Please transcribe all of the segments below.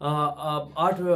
8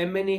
MNA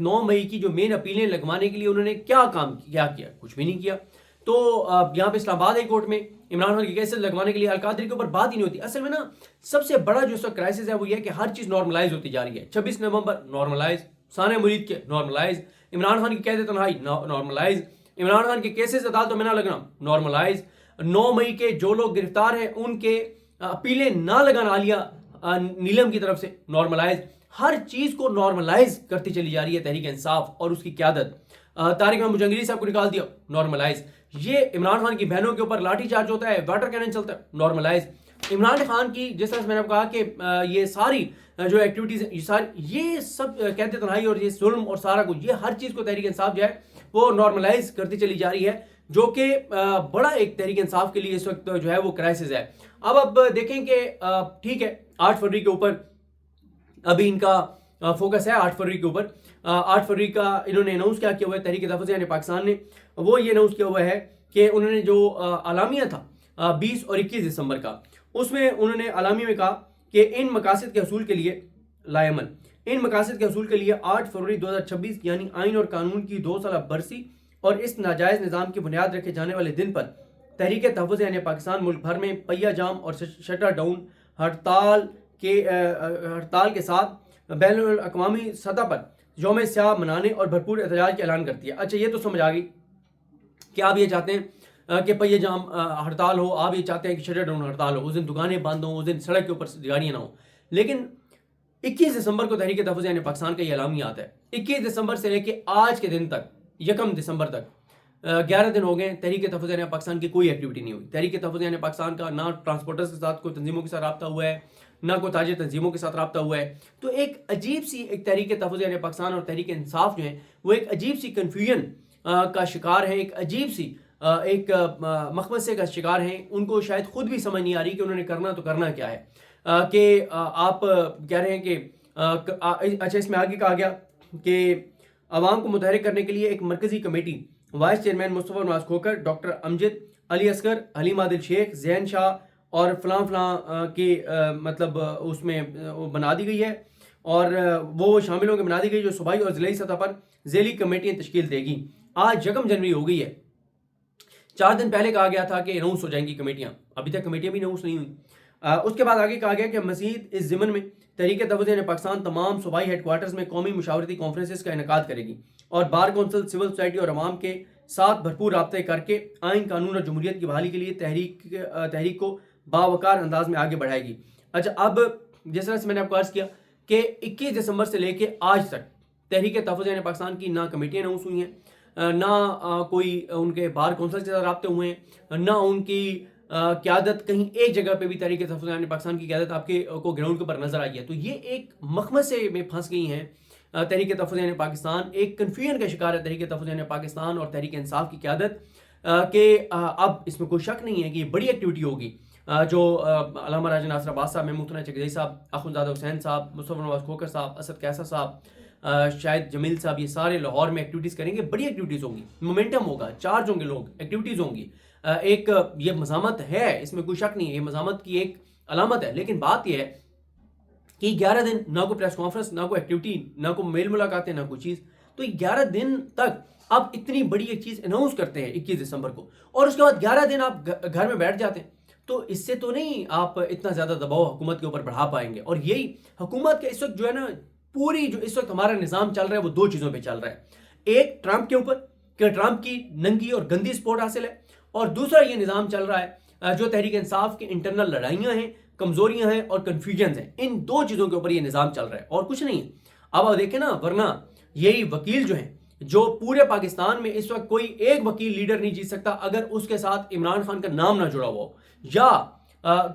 9 مئی کی جو مین اپیلیں لگوانے کے لیے انہوں نے کیا کام کیا کچھ بھی نہیں کیا. تو یہاں پہ اسلام آباد ہائی کورٹ میں عمران خان کی کیسز لگوانے کے لیے القادری کے اوپر بات ہی نہیں ہوتی. اصل میں نا سب سے بڑا جو اس وقت کرائسس ہے وہ یہ ہے کہ ہر چیز نارملائز ہوتی جا رہی ہے. 26 نومبر نارملائز, ثانیہ مرید کے نارملائز, عمران خان کی قید تنہائی نارملائز, عمران خان کے کیسز عدالتوں میں نہ لگنا نارملائز, 9 مئی کے جو لوگ گرفتار ہیں ان کے اپیلیں نہ لگانا عالیہ نیلم کی طرف سے نارملائز. ہر چیز کو نارملائز کرتی چلی جا رہی ہے تحریک انصاف اور اس کی قیادت. طارق محمد جنگلی صاحب کو نکال دیا نارملائز. یہ عمران خان کی بہنوں کے اوپر لاٹھی چارج ہوتا ہے, واٹر کینن چلتا ہے نارملائز. عمران خان کی جس طرح سے میں نے کہا کہ یہ ساری جو ایکٹیویٹیز یہ سب قید تنہائی اور یہ ظلم اور سارا کچھ یہ ہر چیز کو تحریک انصاف جو ہے وہ نارملائز کرتی چلی جا رہی ہے, جو کہ بڑا ایک تحریک انصاف کے لیے اس وقت جو ہے وہ کرائسس ہے. اب دیکھیں کہ ٹھیک ہے 8 فروری کے اوپر ابھی ان کا فوکس ہے 8 فروری کے اوپر. 8 فروری کا انہوں نے اناؤنس کیا ہوا ہے تحریک تحفظ یعنی پاکستان نے, وہ یہ اناؤنس کیا ہوا ہے کہ انہوں نے جو اعلامیہ تھا 20 اور 21 دسمبر کا, اس میں انہوں نے اعلامیہ میں کہا کہ ان مقاصد کے حصول کے لیے لائمن ان مقاصد کے حصول کے لیے 8 فروری 2026 یعنی آئین اور قانون کی 2 سالہ برسی اور اس ناجائز نظام کی بنیاد رکھے جانے والے دن پر تحریک تحفظ یعنی پاکستان ملک بھر میں پہیہ جام اور شٹر ڈاؤن ہڑتال کے ساتھ بین الاقوامی سطح پر یوم سیاہ منانے اور بھرپور احتجاج کا اعلان کرتی ہے. اچھا یہ تو سمجھ آ گئی کہ آپ یہ چاہتے ہیں کہ پہیہ جام ہڑتال ہو, آپ یہ چاہتے ہیں کہ شٹر ڈاؤن ہڑتال ہو, اس دن دکانیں بند ہوں, اس دن سڑک کے اوپر گاڑیاں نہ ہوں. لیکن 21 دسمبر کو تحریک تحفظ یعنی پاکستان کا یہ اعلامیہ آتا ہے. 21 دسمبر سے لے کے آج کے دن تک 1 دسمبر تک 11 دن ہو گئے تحریک تحفظ یعنی پاکستان کی کوئی ایکٹیویٹی نہیں ہوئی. تحریک تحفظ یعنی پاکستان کا نہ ٹرانسپورٹرز کے ساتھ کوئی تنظیموں کے ساتھ رابطہ ہوا ہے, نہ کوئی تاجر تنظیموں کے ساتھ رابطہ ہوا ہے. تو ایک عجیب سی ایک تحریک تحفظ یعنی پاکستان اور تحریک انصاف جو ہے وہ ایک عجیب سی کنفیوژن کا شکار ہے, ایک عجیب سی ایک مخمصے کا شکار ہیں. ان کو شاید خود بھی سمجھ نہیں آ رہی کہ انہوں نے کرنا تو کرنا کیا ہے. کہ آپ کہہ رہے ہیں کہ اچھا اس میں آگے کہا گیا کہ عوام کو متحرک کرنے کے لیے ایک مرکزی کمیٹی وائس چیئرمین مصطفیٰ نواز کھوکر, ڈاکٹر امجد, علی اصغر, حلیم عادل شیخ, زین شاہ اور فلاں فلاں کے مطلب اس میں بنا دی گئی ہے, اور وہ شامل ہوں کے بنا دی گئی جو صوبائی اور ضلعی سطح پر ذیلی کمیٹیاں تشکیل دے گی. آج 1 جنوری ہو گئی ہے, 4 دن پہلے کہا گیا تھا کہ اناؤنس ہو جائیں گی کمیٹیاں, ابھی تک کمیٹیاں بھی اناؤنس نہیں ہوئی. اس کے بعد آگے کہا گیا کہ مزید اس ضمن میں تحریک تحفظ یعنی پاکستان تمام صوبائی ہیڈ کوارٹرز میں قومی مشاورتی کانفرنسز کا انعقاد کرے گی اور بار کونسل, سول سوسائٹی اور عوام کے ساتھ بھرپور رابطے کر کے آئین, قانون اور جمہوریت کی بحالی کے لیے تحریک کو باوقار انداز میں آگے بڑھائے گی. اچھا اب جس طرح سے میں نے آپ کو عرض کیا کہ 21 دسمبر سے لے کے آج تک تحریک تحفظ یعنی پاکستان کی نہ کمیٹیاں اناؤنس ہوئی ہیں, نہ کوئی ان کے بار کونسل کے ساتھ رابطے ہوئے ہیں, نہ ان کی قیادت کہیں ایک جگہ پہ بھی تحریک تحفظ یعنی پاکستان کی قیادت آپ کے کو گراؤنڈ کے اوپر نظر آئی ہے. تو یہ ایک مخمصے میں پھنس گئی ہیں تحریک تحفظ یعنی پاکستان, ایک کنفیوژن کا شکار ہے تحریک تحفظ یعنی پاکستان اور تحریک انصاف کی قیادت, کہ اب اس میں کوئی شک نہیں ہے کہ یہ بڑی ایکٹیویٹی ہوگی جو علامہ راجہ ناصر عباس صاحب, محمود حسین چکدئی صاحب, اخوندزادہ حسین صاحب, مصطفیٰ نواز کھوکر صاحب, اسد کیسا صاحب, شاید جمیل صاحب, یہ سارے لاہور میں ایکٹیویٹیز کریں گے. بڑی ایکٹیویٹیز ہوں گی, مومنٹم ہوگا, چارج ہوں گے لوگ, ایکٹیویٹیز ہوں گی. ایک یہ مزاحمت ہے, اس میں کوئی شک نہیں ہے, یہ مزاحمت کی ایک علامت ہے. لیکن بات یہ ہے کہ 11 دن نہ کوئی پریس کانفرنس, نہ کوئی ایکٹیویٹی, نہ کوئی میل ملاقاتیں, نہ کوئی چیز. تو 11 دن تک آپ اتنی بڑی ایک چیز اناؤنس کرتے ہیں 21 دسمبر کو, اور اس کے بعد 11 دن آپ گھر میں بیٹھ جاتے ہیں. تو اس سے تو نہیں آپ اتنا زیادہ دباؤ حکومت کے اوپر بڑھا پائیں گے. اور یہی حکومت کا اس وقت جو ہے نا, پوری جو اس وقت ہمارا نظام چل رہا ہے وہ 2 چیزوں پہ چل رہا ہے. ایک ٹرمپ کے اوپر کہ ٹرمپ کی ننگی اور گندی سپورٹ حاصل ہے, اور دوسرا یہ نظام چل رہا ہے جو تحریک انصاف کے انٹرنل لڑائیاں ہیں, کمزوریاں ہیں اور کنفیوژنز ہیں. ان 2 چیزوں کے اوپر یہ نظام چل رہا ہے اور کچھ نہیں ہے. اب آپ دیکھیں نا, ورنہ یہی وکیل جو ہیں جو پورے پاکستان میں اس وقت کوئی ایک وکیل لیڈر نہیں جیت سکتا اگر اس کے ساتھ عمران خان کا نام نہ جڑا ہوا ہو, یا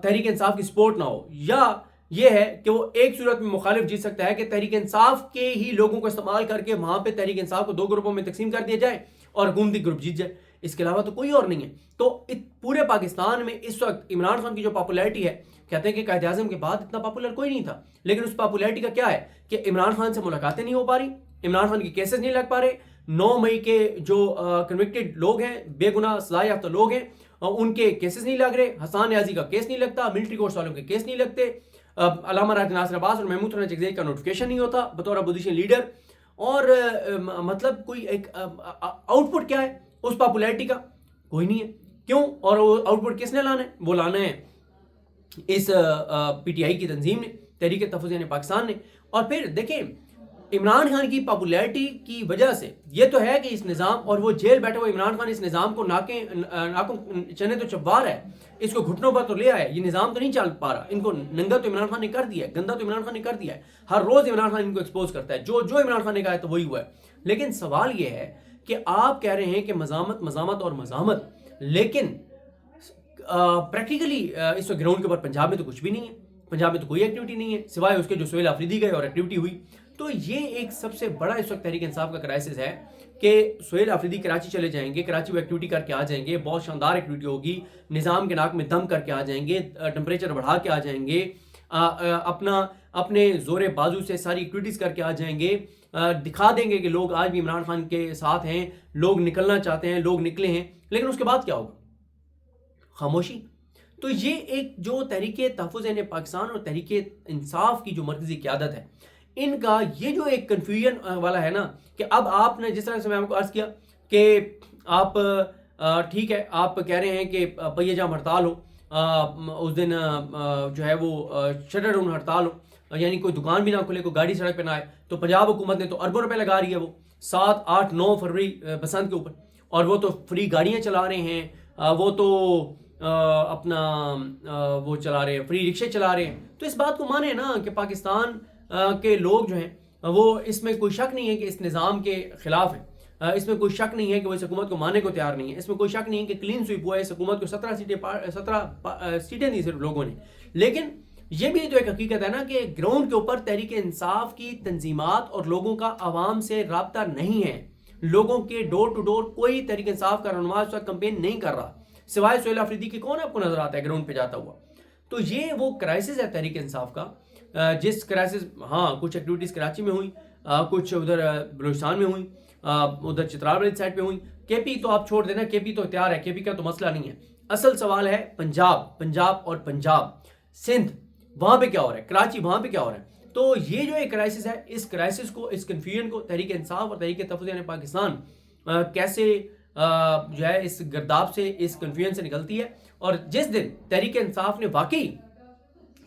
تحریک انصاف کی سپورٹ نہ ہو, یا یہ ہے کہ وہ ایک صورت میں مخالف جیت سکتا ہے کہ تحریک انصاف کے ہی لوگوں کو استعمال کر کے وہاں پہ تحریک انصاف کو 2 گروپوں میں تقسیم کر دیا جائے اور حکومتی گروپ جیت جائے. اس کے علاوہ تو کوئی اور نہیں ہے. تو پورے پاکستان میں اس وقت عمران خان کی جو پاپولیرٹی ہے, کہتے ہیں کہ قائد اعظم کے بعد اتنا پاپولر کوئی نہیں تھا, لیکن اس پاپولیرٹی کا کیا ہے کہ عمران خان سے ملاقاتیں نہیں ہو پا رہی, عمران خان کے کیسز نہیں لگ پا رہے. 9 مئی کے جو کنوکٹڈ لوگ ہیں, بے گناہ سزا یافتہ لوگ ہیں, ان کے کیسز نہیں لگ رہے. حسان نیازی کا کیس نہیں لگتا, ملٹری کورٹس والوں کے کیس نہیں لگتے, علامہ راجہ ناصر عباس اور محمود حسین چکدئی کا نوٹیفکیشن نہیں ہوتا بطور اپوزیشن لیڈر, اور مطلب کوئی ایک آؤٹ پٹ کیا ہے اس پاپولیرٹی کا؟ کوئی نہیں ہے. کیوں؟ اور وہ آؤٹ پٹ کس نے لانا ہے؟ وہ لانا ہے اس پی ٹی آئی کی تنظیم نے، تحریک تحفظ یعنی پاکستان نے. اور پھر دیکھیں عمران خان کی پاپولیرٹی کی وجہ سے یہ تو ہے کہ اس نظام، اور وہ جیل بیٹھے ہوئے عمران خان اس نظام کو ناکوں چنے تو چبا رہا ہے، اس کو گھٹنوں پر تو لے آیا ہے. یہ نظام تو نہیں چل پا رہا، ان کو ننگا تو عمران خان نے کر دیا ہے، گندا تو عمران خان نے کر دیا ہے. ہر روز عمران خان ان کو ایکسپوز کرتا ہے، جو عمران خان نے کہا ہے تو وہی ہوا ہے. لیکن سوال یہ ہے کہ آپ کہہ رہے ہیں کہ مزامت اور مزاحمت، لیکن پریکٹیکلی اس وقت گراؤنڈ کے اوپر پنجاب میں تو کچھ بھی نہیں ہے، پنجاب میں تو کوئی ایکٹیویٹی نہیں ہے سوائے اس کے جو سہیل آفریدی گئے اور ایکٹیویٹی ہوئی. تو یہ ایک سب سے بڑا اس وقت تحریک انصاف کا کرائسس ہے کہ سہیل آفریدی کراچی چلے جائیں گے، کراچی وہ ایکٹیویٹی کر کے آ جائیں گے، بہت شاندار ایکٹیویٹی ہوگی، نظام کے ناک میں دم کر کے آ جائیں گے، ٹمپریچر بڑھا کے آ جائیں گے، اپنے زور بازو سے ساری ایکٹیویٹیز کر کے آ جائیں گے، دکھا دیں گے کہ لوگ آج بھی عمران خان کے ساتھ ہیں، لوگ نکلنا چاہتے ہیں، لوگ نکلے ہیں. لیکن اس کے بعد کیا ہوگا؟ خاموشی. تو یہ ایک جو تحریک تحفظ یعنی پاکستان اور تحریک انصاف کی جو مرکزی قیادت ہے، ان کا یہ جو ایک کنفیوژن والا ہے نا، کہ اب آپ نے جس طرح سے میں آپ کو عرض کیا کہ آپ ٹھیک ہے آپ کہہ رہے ہیں کہ پہیے جام ہڑتال ہو، اس دن جو ہے وہ شٹر ڈاؤن ہڑتال ہو، یعنی کوئی دکان بھی نہ کھلے، کوئی گاڑی سڑک پہ نہ آئے، تو پنجاب حکومت نے تو اربوں روپے لگا رہی ہے وہ 7، 8، 9 فروری بسنت کے اوپر، اور وہ تو فری گاڑیاں چلا رہے ہیں، وہ تو اپنا وہ چلا رہے ہیں، فری رکشے چلا رہے ہیں. تو اس بات کو مانے نا کہ پاکستان کے لوگ جو ہیں وہ اس میں کوئی شک نہیں ہے کہ اس نظام کے خلاف ہیں، اس میں کوئی شک نہیں ہے کہ وہ اس حکومت کو ماننے کو تیار نہیں ہے، اس میں کوئی شک نہیں ہے کہ کلین سویپ ہوا ہے اس حکومت کو 17 سیٹیں دی صرف لوگوں نے. لیکن یہ بھی تو ایک حقیقت ہے نا کہ گراؤنڈ کے اوپر تحریک انصاف کی تنظیمات اور لوگوں کا عوام سے رابطہ نہیں ہے، لوگوں کے ڈور ٹو ڈور کوئی تحریک انصاف کا رہنما اس وقت کمپین نہیں کر رہا، سوائے سہیل آفریدی کی. کون آپ کو نظر آتا ہے گراؤنڈ پہ جاتا ہوا؟ تو یہ وہ کرائسس ہے تحریک انصاف کا، جس کرائسس ہاں کچھ ایکٹیویٹیز کراچی میں ہوئیں، کچھ ادھر بلوچستان میں ہوئیں، ادھر چترال والی سائڈ پہ ہوئیں. کے پی تو آپ چھوڑ دینا، کے پی تو تیار ہے، کے پی کا تو مسئلہ نہیں ہے. اصل سوال ہے پنجاب اور پنجاب سندھ، وہاں پہ کیا ہو رہا ہے، کراچی وہاں پہ کیا ہو رہا ہے. تو یہ جو ایک کرائسس ہے، اس کرائسس کو، اس کنفیوژن کو تحریک انصاف اور تحریک تحفظ یعنی پاکستان کیسے جو ہے اس گرداب سے، اس کنفیوژن سے نکلتی ہے. اور جس دن تحریک انصاف نے واقعی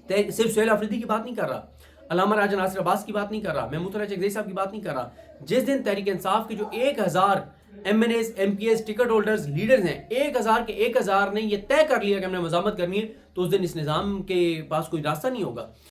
صرف سہیل آفریدی کی بات نہیں کر رہا، علامہ راجہ ناصر عباس کی بات نہیں کر رہا، محمود اللہ چکزئی صاحب کی بات نہیں کر رہا، جس دن تحریک انصاف کے جو 1000 M N As, M P As, ticket holders, leaders ہیں، 1000 کے 1000 نے یہ طے کر لیا کہ ہم نے مزاحمت کرنی ہے، تو اس دن اس نظام کے پاس کوئی راستہ نہیں ہوگا.